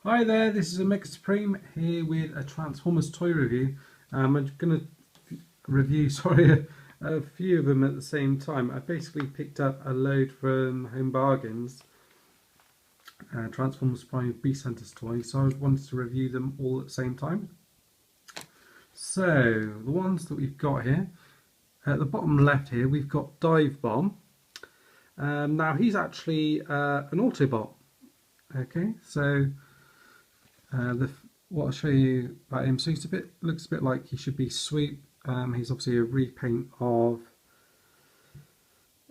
Hi there, this is Omega Supreme here with a Transformers toy review. I'm going to review, a few of them at the same time. I basically picked up a load from Home Bargains, Transformers Prime Beast Hunters toys, so I wanted to review them all at the same time. So, the ones that we've got here, at the bottom left here, we've got Dive Bomb. Now, he's actually an Autobot. Okay, so what I'll show you about him. So looks a bit like he should be Swoop. He's obviously a repaint of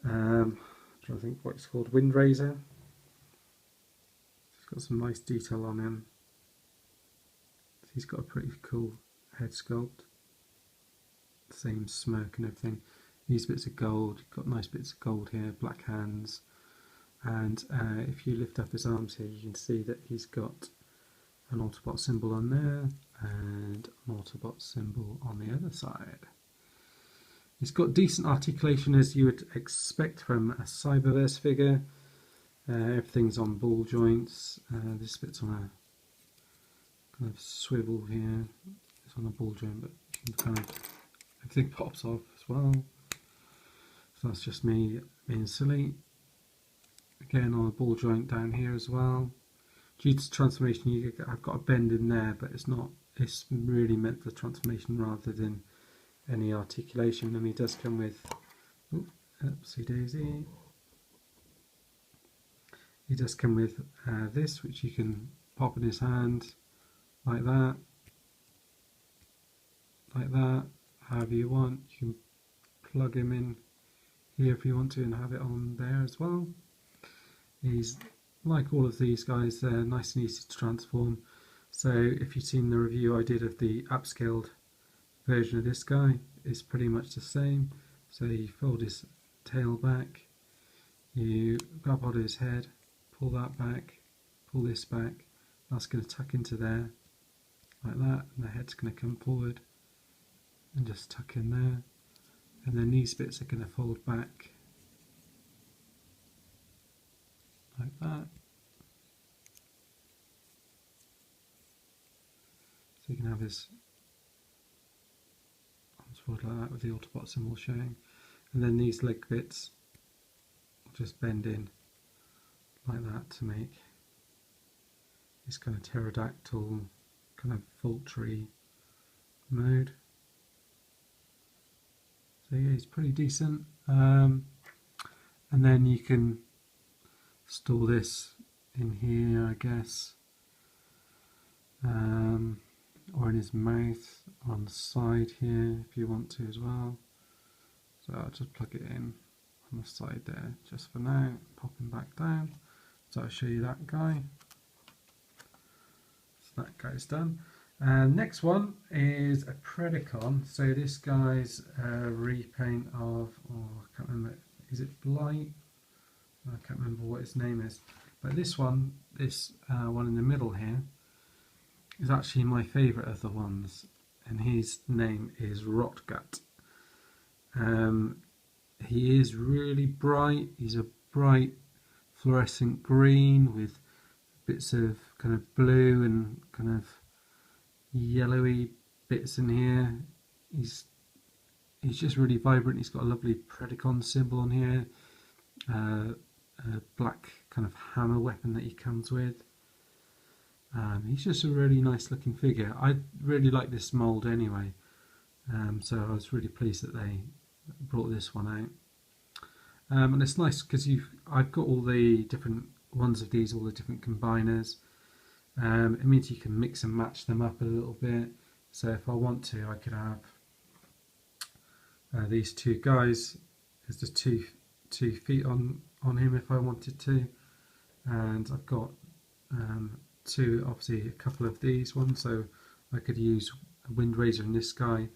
I'm trying to think what it's called, Windraiser. He's got some nice detail on him. He's got a pretty cool head sculpt. Same smirk and everything. These bits of gold. Got nice bits of gold here. Black hands. And if you lift up his arms here, you can see that he's got an Autobot symbol on there and an Autobot symbol on the other side. It's got decent articulation as you would expect from a Cyberverse figure. Everything's on ball joints. This bit's on a kind of swivel here. It's on a ball joint, but you can kind of everything pops off as well. So that's just me being silly. Again, on a ball joint down here as well. Due to transformation, I've got a bend in there, but it's not. It's really meant for transformation rather than any articulation. And he does come with, oopsie daisy. He does come with this, which you can pop in his hand, like that, however you want. You can plug him in here if you want to and have it on there as well. He's like all of these guys, they're nice and easy to transform. So if you've seen the review I did of the upscaled version of this guy, it's pretty much the same. So you fold his tail back, you grab hold of his head, pull that back, pull this back, that's going to tuck into there, like that, and the head's going to come forward and just tuck in there, and then these bits are going to fold back like that. So you can have his arms forward like that with the Autobot symbol showing, and then these leg bits will just bend in like that to make this kind of pterodactyl, kind of vulture mode. So yeah, it's pretty decent. And then you can store this in here, I guess, or in his mouth on the side here if you want to as well. So I'll just plug it in on the side there just for now, pop him back down. So I'll show you that guy. So that guy's done. Next one is a Predacon. So this guy's a repaint of, I can't remember, is it Blight? I can't remember what his name is. But this one in the middle here, is actually my favourite of the ones, and his name is Rotgut. He is really bright. He's a bright fluorescent green with bits of kind of blue and kind of yellowy bits in here. He's just really vibrant. He's got a lovely Predacon symbol on here, a black kind of hammer weapon that he comes with. He's just a really nice looking figure. I really like this mould anyway, so I was really pleased that they brought this one out. And it's nice because I've got all the different ones of these, all the different combiners. It means you can mix and match them up a little bit. So if I want to, I could have these two guys as the two feet on him if I wanted to, and I've got obviously a couple of these ones, so I could use a Windraiser in this guy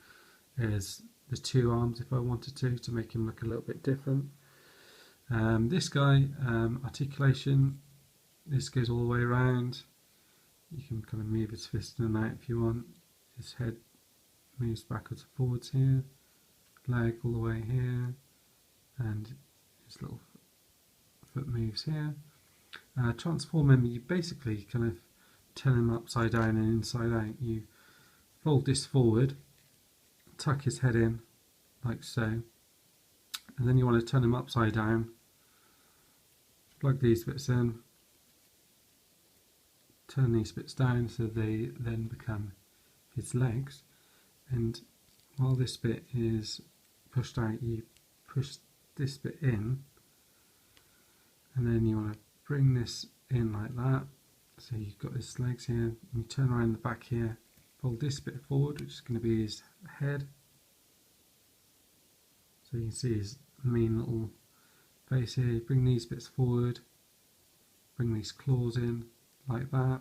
as the two arms if I wanted to make him look a little bit different. This guy, articulation, this goes all the way around. You can kind of move his fist in and out if you want. His head moves backwards and forwards here, leg all the way here, and his little foot moves here. Transform him, you basically kind of turn him upside down and inside out. You fold this forward, tuck his head in like so, and then you want to turn him upside down, plug these bits in, turn these bits down so they then become his legs, and while this bit is pushed out, you push this bit in, and then you want to bring this in like that, so you've got his legs here, and you turn around the back here, fold this bit forward, which is going to be his head, so you can see his mean little face here. Bring these bits forward, bring these claws in like that,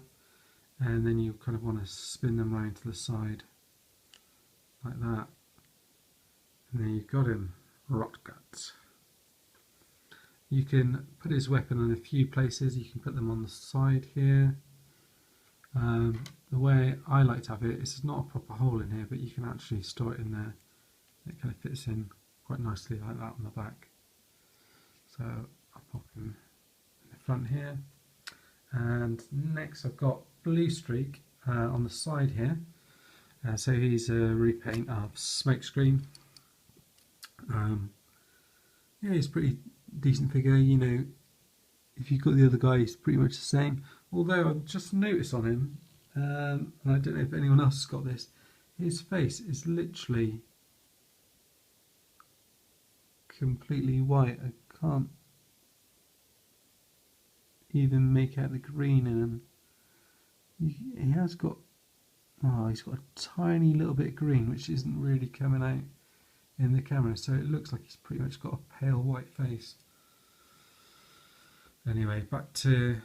and then you kind of want to spin them round to the side like that, and then you've got him, Rotgut. You can put his weapon in a few places. You can put them on the side here. The way I like to have it, it's not a proper hole in here, but you can actually store it in there. It kind of fits in quite nicely like that on the back. So I'll pop him in the front here. And next I've got Blue Streak on the side here. So he's a repaint of Smokescreen. Yeah, he's pretty decent figure. You know, if you've got the other guy, he's pretty much the same. Although I've just noticed on him, and I don't know if anyone else has got this, his face is literally completely white. I can't even make out the green in him. He has got, oh, he's got a tiny little bit of green, which isn't really coming out in the camera, so it looks like he's pretty much got a pale white face. Anyway, back to,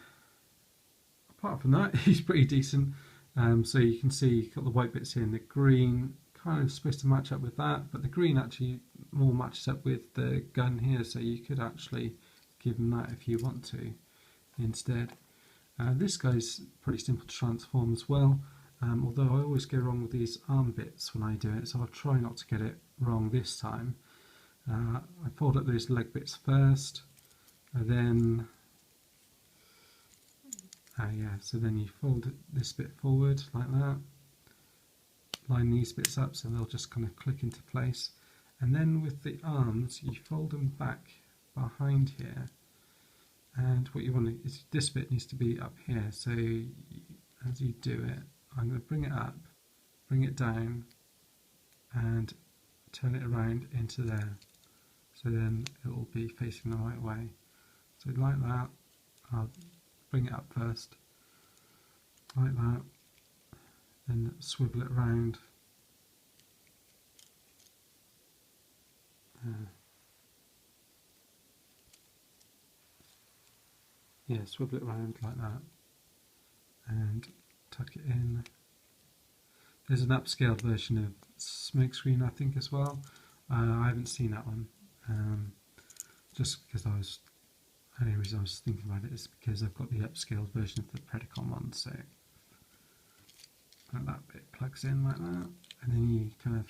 apart from that, he's pretty decent. So you can see you've got the white bits here, and the green kind of supposed to match up with that, but the green actually more matches up with the gun here, so you could actually give him that if you want to instead. This guy's pretty simple to transform as well, although I always go wrong with these arm bits when I do it, so I'll try not to get it wrong this time. I fold up those leg bits first, and then so then you fold this bit forward like that, line these bits up so they'll just kind of click into place, and then with the arms you fold them back behind here, and what you want to, is this bit needs to be up here, so as you do it, I'm going to bring it up, bring it down, and turn it around into there, so then it will be facing the right way. So like that, I'll bring it up first, like that, then swivel it around. Yeah, swivel it around like that, and tuck it in. There's an upscaled version of Smokescreen, I think, as well. I haven't seen that one, just because the only reason I was thinking about it is because I've got the upscaled version of the Predacon one, so that bit plugs in like that, and then you kind of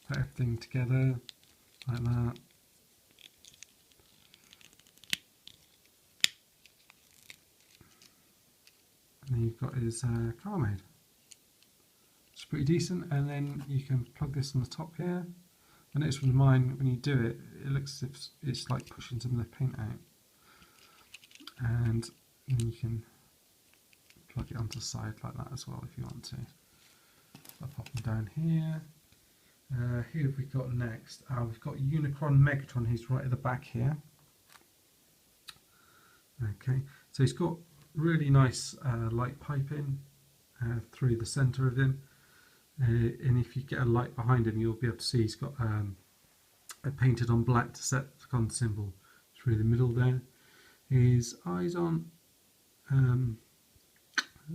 put everything together like that. And then you've got his car mode. It's pretty decent, and then you can plug this on the top here. I notice with mine, when you do it, it looks as if it's like pushing some of the paint out. And then you can plug it onto the side like that as well if you want to. I'll pop them down here. Who have we got next? We've got Unicron Megatron, who's right at the back here. Okay, so he's got really nice light piping through the centre of him. And if you get a light behind him, you'll be able to see he's got a painted on black Decepticon symbol through the middle there. His eyes aren't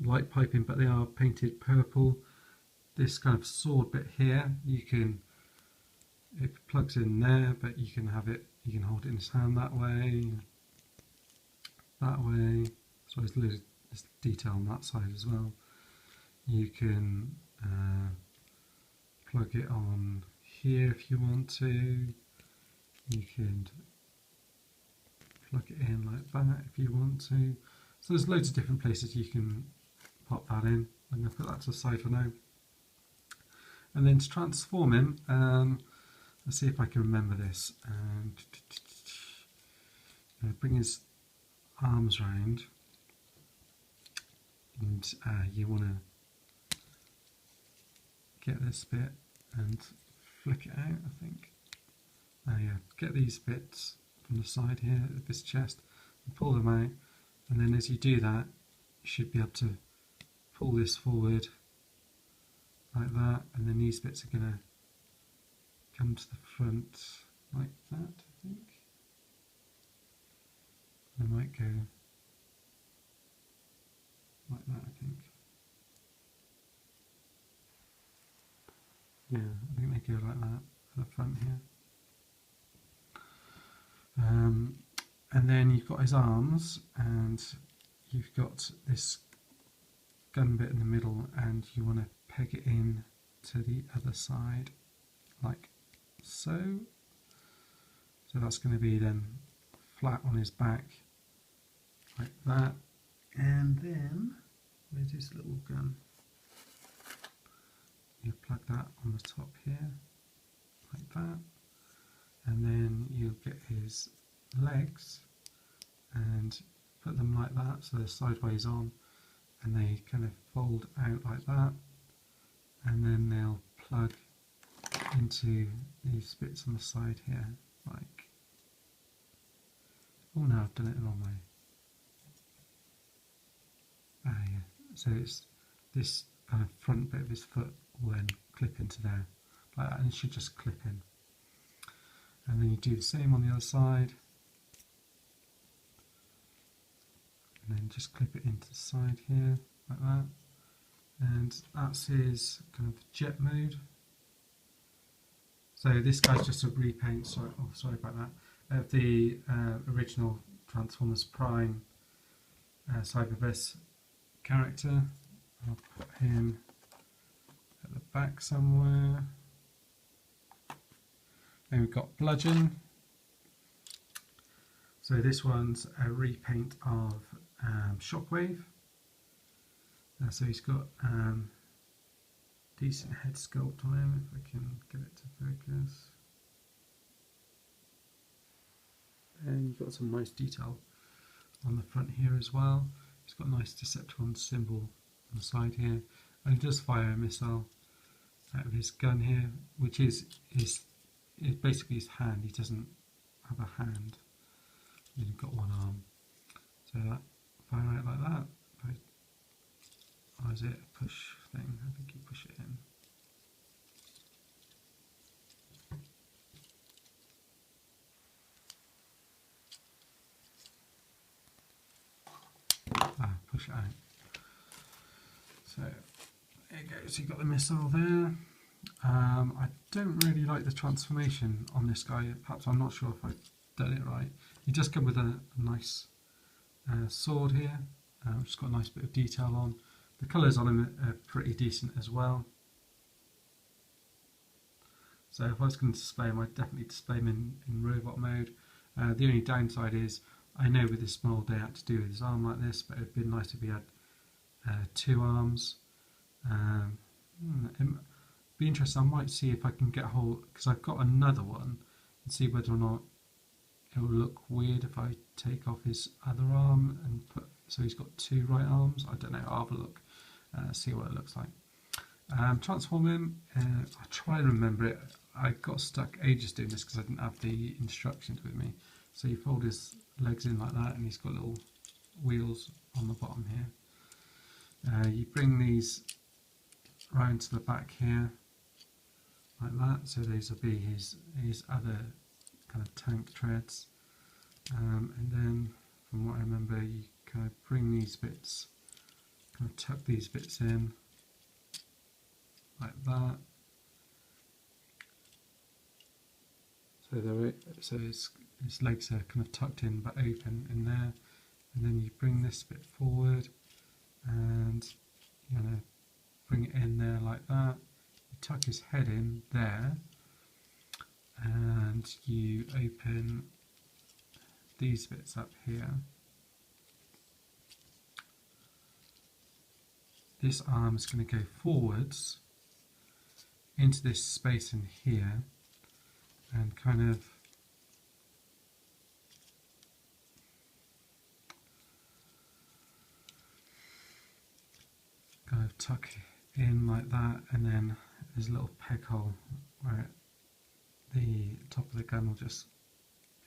light piping, but they are painted purple. This kind of sword bit here, it plugs in there, but you can have it, you can hold it in his hand that way. So there's loads of detail on that side as well. You can plug it on here if you want to. You can plug it in like that if you want to. So there's loads of different places you can pop that in. I'm going to put that to the side for now. And then to transform him, let's see if I can remember this. Bring his arms round, and you want to get this bit and flick it out, I think. Yeah, get these bits from the side here of this chest and pull them out, and then as you do that you should be able to pull this forward like that, and then these bits are going to come to the front like that, I think. They might go like that, I think. Yeah, I think they go like that at the front here. And then you've got his arms, and you've got this gun bit in the middle, and you want to peg it in to the other side like so. So that's going to be then flat on his back like that. And then where's his little gun? You plug that on the top here like that, and then you'll get his legs and put them like that so they're sideways on, and they kind of fold out like that, and then they'll plug into these bits on the side here like, oh no, I've done it the wrong way. Yeah, so it's this kind of front bit of his foot will then clip into there like that, and it should just clip in. And then you do the same on the other side, and then just clip it into the side here like that. And that's his kind of jet mode. So this guy's just a repaint, sorry about that, of the original Transformers Prime Cyberverse character. I'll put him at the back somewhere. Then we've got Bludgeon. So this one's a repaint of Shockwave. So he's got decent head sculpt on him, if I can get it to focus. And you've got some nice detail on the front here as well. He's got a nice Decepticon symbol on the side here, and he does fire a missile out of his gun here, which is basically his hand. He doesn't have a hand, he's got one arm. So that fire out like that. Or is it a push thing? I think you push it in. Push it out. So there you go. So you've got the missile there. I don't really like the transformation on this guy. Perhaps I'm not sure if I've done it right. He does come with a nice sword here, which has got a nice bit of detail on. The colours on him are pretty decent as well. So if I was going to display him, I'd definitely display him in robot mode. The only downside is, I know with this mould they had to do with his arm like this, but it would be nice if he had two arms. It'd be interesting. I might see if I can get a hold, because I've got another one, and see whether or not it will look weird if I take off his other arm and put, so he's got two right arms. I don't know, I'll have a look, see what it looks like. Transform him, I'll try and remember it. I got stuck ages doing this because I didn't have the instructions with me. So you fold his legs in like that, and he's got little wheels on the bottom here. You bring these round to the back here like that, so these will be his other kind of tank treads, and then from what I remember you kind of bring these bits, kind of tuck these bits in like that, so his legs are kind of tucked in but open in there, and then you bring this bit forward and you're going to bring it in there like that. You tuck his head in there, and you open these bits up here this arm is going to go forwards into this space in here and kind of tuck in like that, and then there's a little peg hole where the top of the gun will just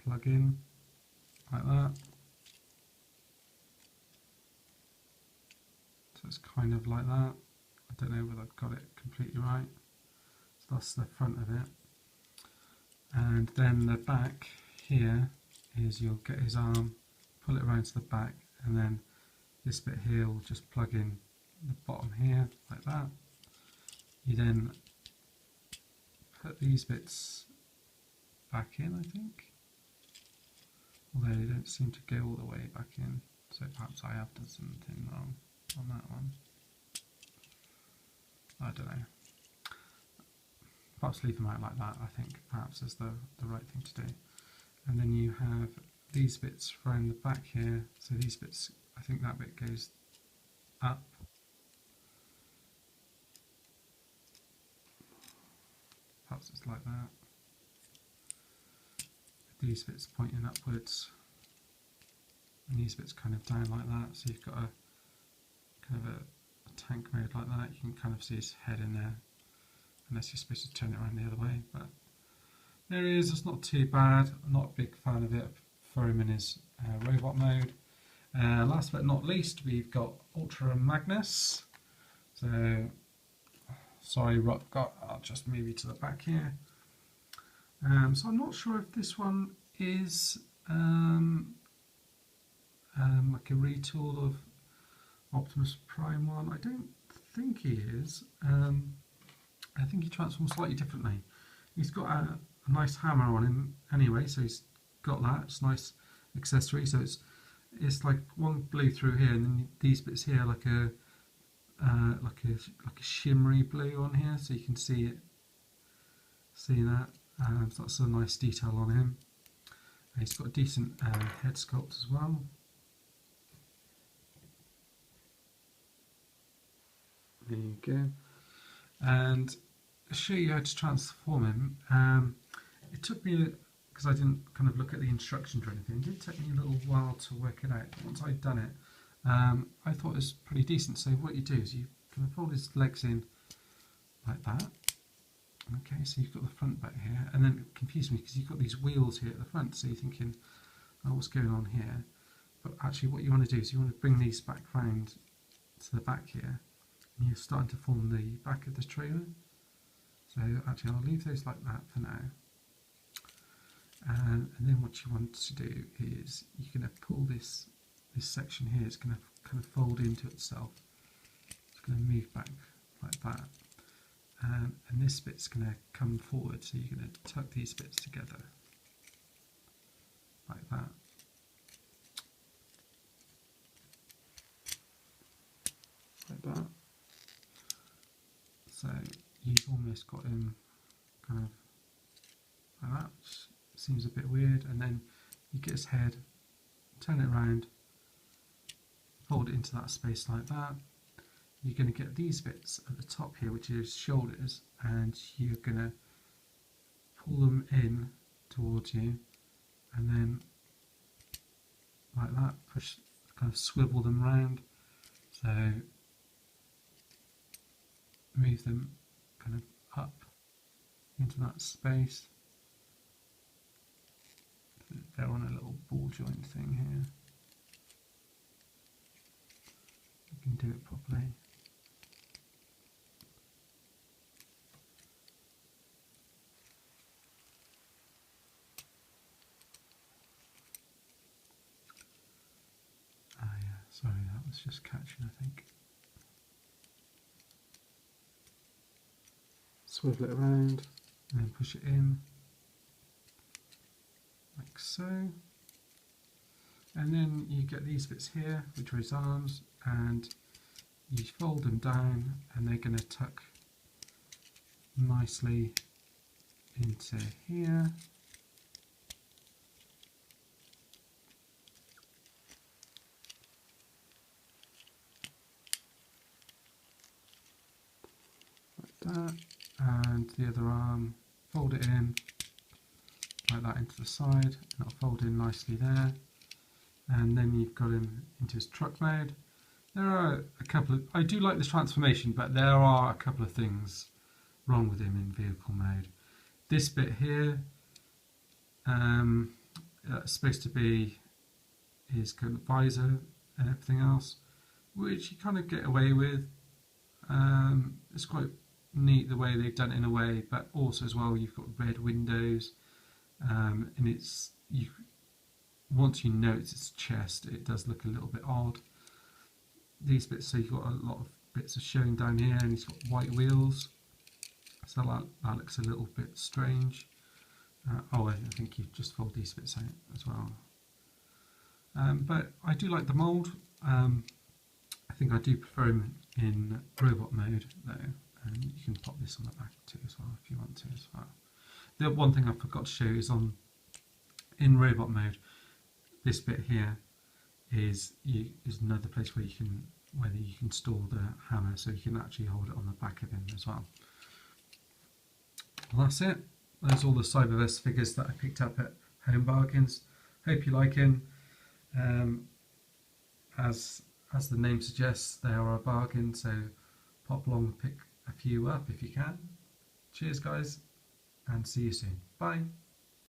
plug in like that. So it's kind of like that. I don't know whether I've got it completely right. So that's the front of it. And then the back here is you'll get his arm, pull it around to the back, and then this bit here will just plug in the bottom here like that. You then put these bits back in, I think, although they don't seem to go all the way back in, so perhaps I have done something wrong on that one. I don't know. Perhaps leave them out like that, I think perhaps is the right thing to do. And then you have these bits around the back here, so these bits, I think that bit goes up. Perhaps it's like that. These bits pointing upwards, and these bits kind of down like that, so you've got a kind of a tank mode like that. You can kind of see his head in there, unless you're supposed to turn it around the other way, but there he is. It's not too bad. I'm not a big fan of it for him in his robot mode. Last but not least, we've got Ultra Magnus. So sorry, I'll just move you to the back here. So I'm not sure if this one is like a retool of Optimus Prime one. I don't think he is. I think he transforms slightly differently. He's got a nice hammer on him anyway, so he's got that. It's a nice accessory. So it's like one blue through here, and then these bits here like a shimmery blue on here, so you can see it. See that? So that's a nice detail on him. And he's got a decent head sculpt as well. There you go. And I'll show you how to transform him. It took me, because I didn't kind of look at the instructions or anything, it did take me a little while to work it out. But once I'd done it, I thought it was pretty decent. So what you do is you kind of fold his legs in like that. Okay, so you've got the front back here, and then it confused me because you've got these wheels here at the front, so you're thinking, oh, what's going on here? But actually what you want to do is you want to bring these back round to the back here, and you're starting to form the back of the trailer. So actually I'll leave those like that for now. And then what you want to do is you're going to pull this section here, it's going to kind of fold into itself. It's going to move back like that. And this bit's going to come forward, so you're going to tuck these bits together like that. Like that. So you've almost got him kind of like that, which seems a bit weird, and then you get his head, turn it around, fold it into that space like that. You're going to get these bits at the top here, which is shoulders, and you're going to pull them in towards you, and then like that, push, kind of swivel them round, so move them kind of up into that space. They're on a little ball joint thing here. You can do it properly. Sorry, that was just catching, I think. Swivel it around and then push it in, like so. And then you get these bits here, which are his arms, and you fold them down, and they're going to tuck nicely into here. that, and the other arm, fold it in like that into the side, and it'll fold in nicely there. And then you've got him into his truck mode. There are a couple of, I do like this transformation, but there are a couple of things wrong with him in vehicle mode. This bit here, that's supposed to be his kind of visor and everything else, which you kind of get away with. It's quite neat the way they've done it in a way, but also as well you've got red windows, and it's once you know it's his chest, it does look a little bit odd. These bits, so you've got a lot of bits of showing down here, and he's got white wheels, so that looks a little bit strange. I think you just fold these bits out as well. But I do like the mould. I think I do prefer him in robot mode though, and you can pop this on the back too as well if you want to as well. The one thing I forgot to show is in robot mode, this bit here is another place where you can store the hammer, so you can actually hold it on the back of him as well. Well, that's it. Those are all the Cyberverse figures that I picked up at Home Bargains. Hope you like him. As the name suggests, they are a bargain, so pop along and pick a few up if you can. Cheers guys, and see you soon. Bye.